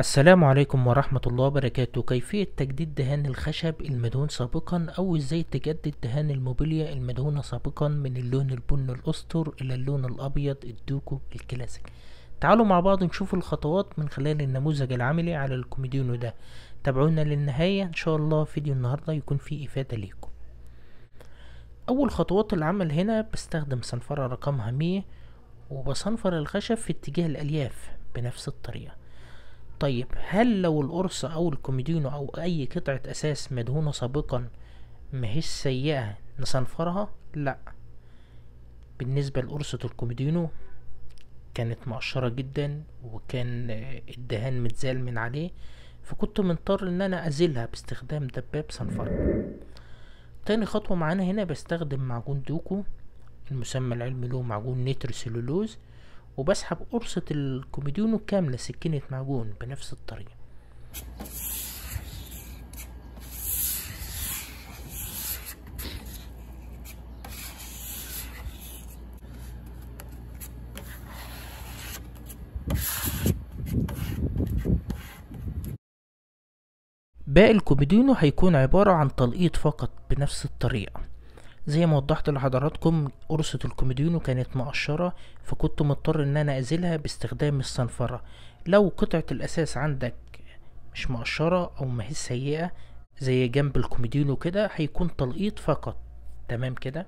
السلام عليكم ورحمة الله وبركاته. كيفية تجديد دهان الخشب المدهون سابقا، أو ازاي تجدد دهان الموبيليا المدهونة سابقا من اللون البني الأسطر إلى اللون الأبيض الدوكو الكلاسيك. تعالوا مع بعض نشوف الخطوات من خلال النموذج العملي على الكوميدينو ده. تابعونا للنهاية إن شاء الله. فيديو النهاردة يكون فيه إفادة ليكم. أول خطوات العمل هنا بستخدم صنفرة رقمها 100، وبصنفر الخشب في اتجاه الألياف بنفس الطريقة. طيب، هل لو القرص او الكوميدينو او اي قطعة اساس مدهونة سابقا ماهيش سيئة نصنفرها؟ لا. بالنسبة لقرصة الكوميدينو كانت مقشرة جدا، وكان الدهان متزال من عليه، فكنت مضطر ان انا ازيلها باستخدام دباب صنفرة. تاني خطوة معانا هنا بستخدم معجون دوكو، المسمى العلمي له معجون نيتر سلولوز، وبسحب قرصة الكوميدينو كاملة سكينة معجون بنفس الطريقة. باقي الكوميدينو هيكون عبارة عن تلقيط فقط بنفس الطريقة. زي ما وضحت لحضراتكم، قرصة الكوميدينو كانت مقشرة، فكنت مضطر ان انا ازيلها باستخدام الصنفرة. لو قطعة الاساس عندك مش مقشرة او ماهيش سيئة زي جنب الكوميدينو كده، هيكون تلقيط فقط. تمام كده.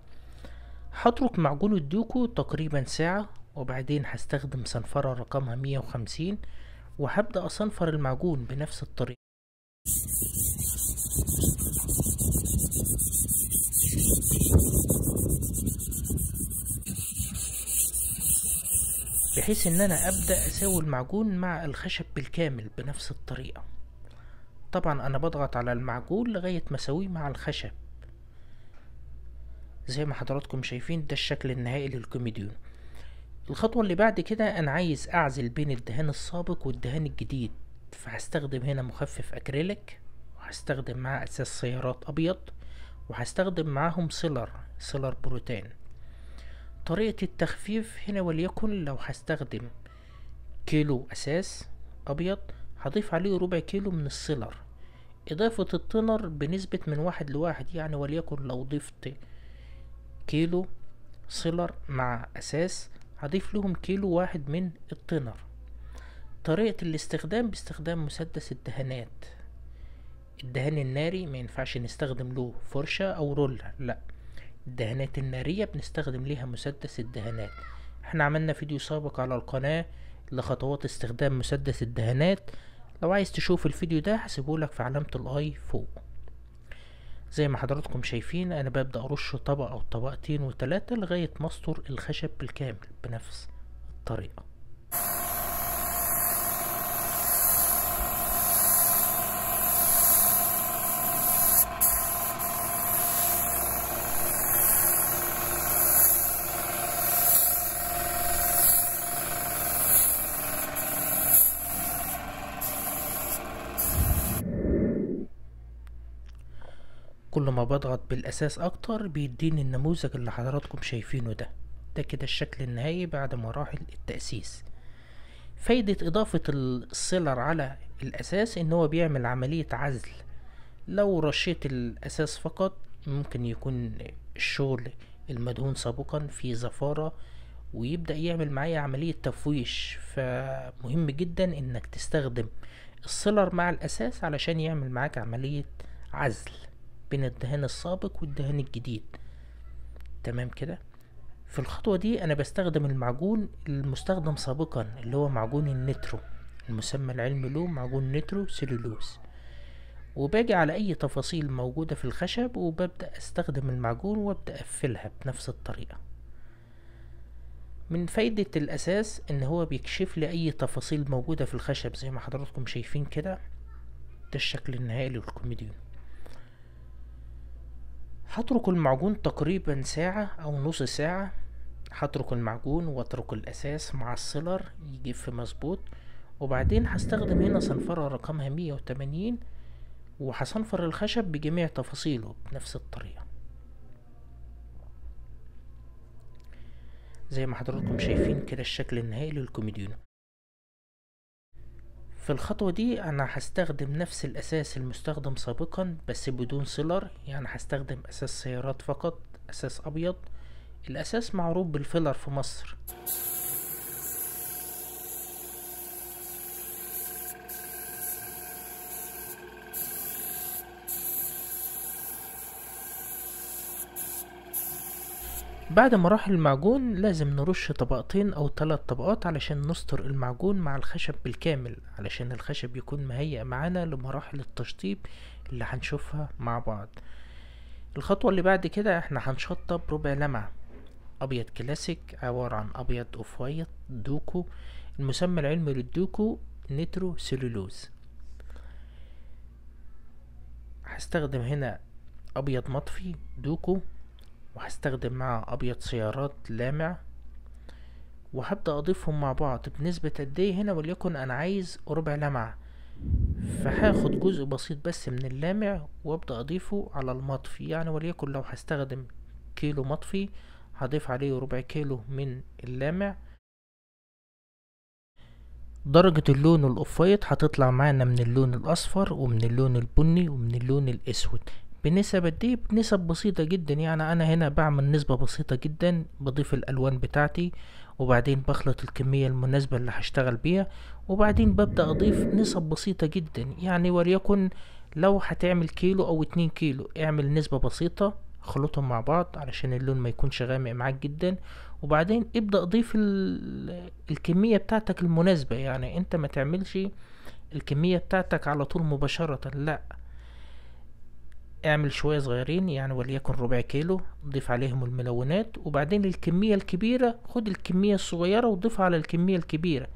هترك معجون الدوكو تقريبا ساعة، وبعدين هستخدم صنفرة رقمها 150، وهبدأ اصنفر المعجون بنفس الطريقة، بحيث ان انا ابدأ اساوي المعجون مع الخشب بالكامل بنفس الطريقة. طبعا انا بضغط على المعجون لغاية ما اسويه مع الخشب. زي ما حضراتكم شايفين ده الشكل النهائي للكوميديون. الخطوة اللي بعد كده انا عايز اعزل بين الدهان السابق والدهان الجديد، فهستخدم هنا مخفف اكريليك، وهستخدم معاه اساس سيارات ابيض، وهستخدم معاهم سيلر بروتان. طريقة التخفيف هنا، وليكن لو هستخدم كيلو اساس ابيض هضيف عليه ربع كيلو من السيلر. اضافة التنر بنسبة من 1:1، يعني وليكن لو ضفت كيلو سيلر مع اساس هضيف لهم كيلو واحد من التنر. طريقة الاستخدام باستخدام مسدس الدهانات. الدهان الناري ما ينفعش نستخدم له فرشة او رولة، لا، الدهانات النارية بنستخدم ليها مسدس الدهانات. احنا عملنا فيديو سابق على القناة لخطوات استخدام مسدس الدهانات، لو عايز تشوف الفيديو ده هسيبهولك في علامة الاي فوق. زي ما حضراتكم شايفين انا ببدأ ارش طبقة او طبقتين وتلاتة لغاية ما استر الخشب بالكامل بنفس الطريقة. كل ما بضغط بالاساس اكتر بيديني النموذج اللي حضراتكم شايفينه ده. ده كده الشكل النهائي بعد مراحل التأسيس. فايدة اضافة السيلر على الاساس ان هو بيعمل عملية عزل. لو رشيت الاساس فقط ممكن يكون الشغل المدهون سابقا في زفارة، ويبدأ يعمل معايا عملية تفويش. فمهم جدا انك تستخدم السيلر مع الاساس علشان يعمل معاك عملية عزل بين الدهان السابق والدهان الجديد. تمام كده. في الخطوة دي انا بستخدم المعجون المستخدم سابقا اللي هو معجون النترو، المسمى العلمي له معجون نترو سلولوز، وباجي على اي تفاصيل موجودة في الخشب وببدأ استخدم المعجون وابدأ اقفلها بنفس الطريقة. من فايدة الاساس ان هو بيكشف لي اي تفاصيل موجودة في الخشب زي ما حضراتكم شايفين كده. ده الشكل النهائي للكوميديون. هترك المعجون تقريبا ساعة او نص ساعة. هترك المعجون واترك الاساس مع السيلر يجف مظبوط، وبعدين هستخدم هنا صنفرة رقمها 180، وهصنفر الخشب بجميع تفاصيله بنفس الطريقة. زي ما حضراتكم شايفين كده الشكل النهائي للكوميديون. في الخطوة دي انا هستخدم نفس الاساس المستخدم سابقا بس بدون سيلر، يعني هستخدم اساس سيارات فقط، اساس ابيض. الاساس معروف بالفيلر في مصر. بعد ما راح المعجون لازم نرش طبقتين او 3 طبقات علشان نستر المعجون مع الخشب بالكامل، علشان الخشب يكون مهيأ معانا لمراحل التشطيب اللي هنشوفها مع بعض. الخطوة اللي بعد كده احنا هنشطب ربع لمعة ابيض كلاسيك، عبارة عن ابيض اوف وايت دوكو. المسمى العلمي للدوكو نيترو سيلولوز. هستخدم هنا ابيض مطفي دوكو، وهستخدم معاه ابيض سيارات لامع، وهبدأ اضيفهم مع بعض بنسبة قد ايه هنا، وليكن انا عايز ربع لمعة، فهاخد جزء بسيط بس من اللامع وابدأ اضيفه على المطفي. يعني وليكن لو هستخدم كيلو مطفي هضيف عليه ربع كيلو من اللامع. درجة اللون الأوفايت هتطلع معانا من اللون الأصفر ومن اللون البني ومن اللون الأسود. بنسب دي بنسب بسيطة جدا، يعني أنا هنا بعمل نسبة بسيطة جدا، بضيف الألوان بتاعتي وبعدين بخلط الكمية المناسبة اللي هشتغل بيها، وبعدين ببدأ أضيف نسب بسيطة جدا. يعني وليكن لو هتعمل كيلو أو 2 كيلو اعمل نسبة بسيطة، خلطهم مع بعض علشان اللون ما يكونش غامق معاك جدا، وبعدين ابدأ اضيف الكمية بتاعتك المناسبة. يعني انت ما تعملش الكمية بتاعتك على طول مباشرة، لا، اعمل شوية صغيرين، يعني وليكن ربع كيلو ضيف عليهم الملونات، وبعدين الكمية الكبيرة خد الكمية الصغيرة وضيفها على الكمية الكبيرة،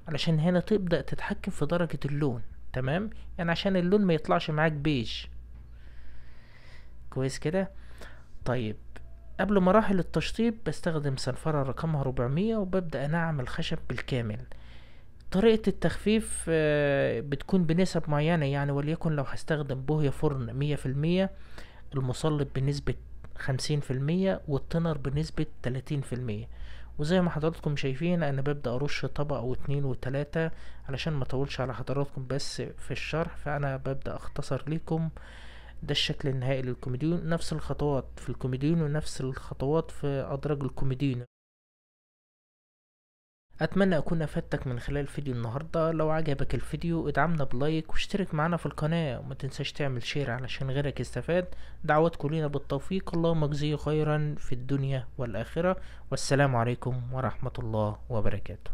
علشان هنا تبدأ تتحكم في درجة اللون. تمام، يعني عشان اللون ما يطلعش معاك بيج. كويس كده. طيب، قبل مراحل التشطيب بستخدم صنفرة رقمها 400 وببدأ أنعم الخشب بالكامل. طريقة التخفيف بتكون بنسب معينة، يعني وليكن لو هستخدم بوهية فرن 100%، المصلب بنسبة 50%، والتنر بنسبة 30%. وزي ما حضراتكم شايفين أنا ببدأ أرش طبقة أو 2 و3 علشان ما أطولش على حضراتكم بس في الشرح، فأنا ببدأ أختصر لكم. ده الشكل النهائي للكوميديون، نفس الخطوات في الكوميديون ونفس الخطوات في أدراج الكوميديون. أتمنى أكون أفدتك من خلال فيديو النهاردة. لو عجبك الفيديو ادعمنا بلايك واشترك معنا في القناة، وما تنساش تعمل شير علشان غيرك يستفاد. دعواتكم لينا بالتوفيق، اللهم اجزيه خيرا في الدنيا والآخرة، والسلام عليكم ورحمة الله وبركاته.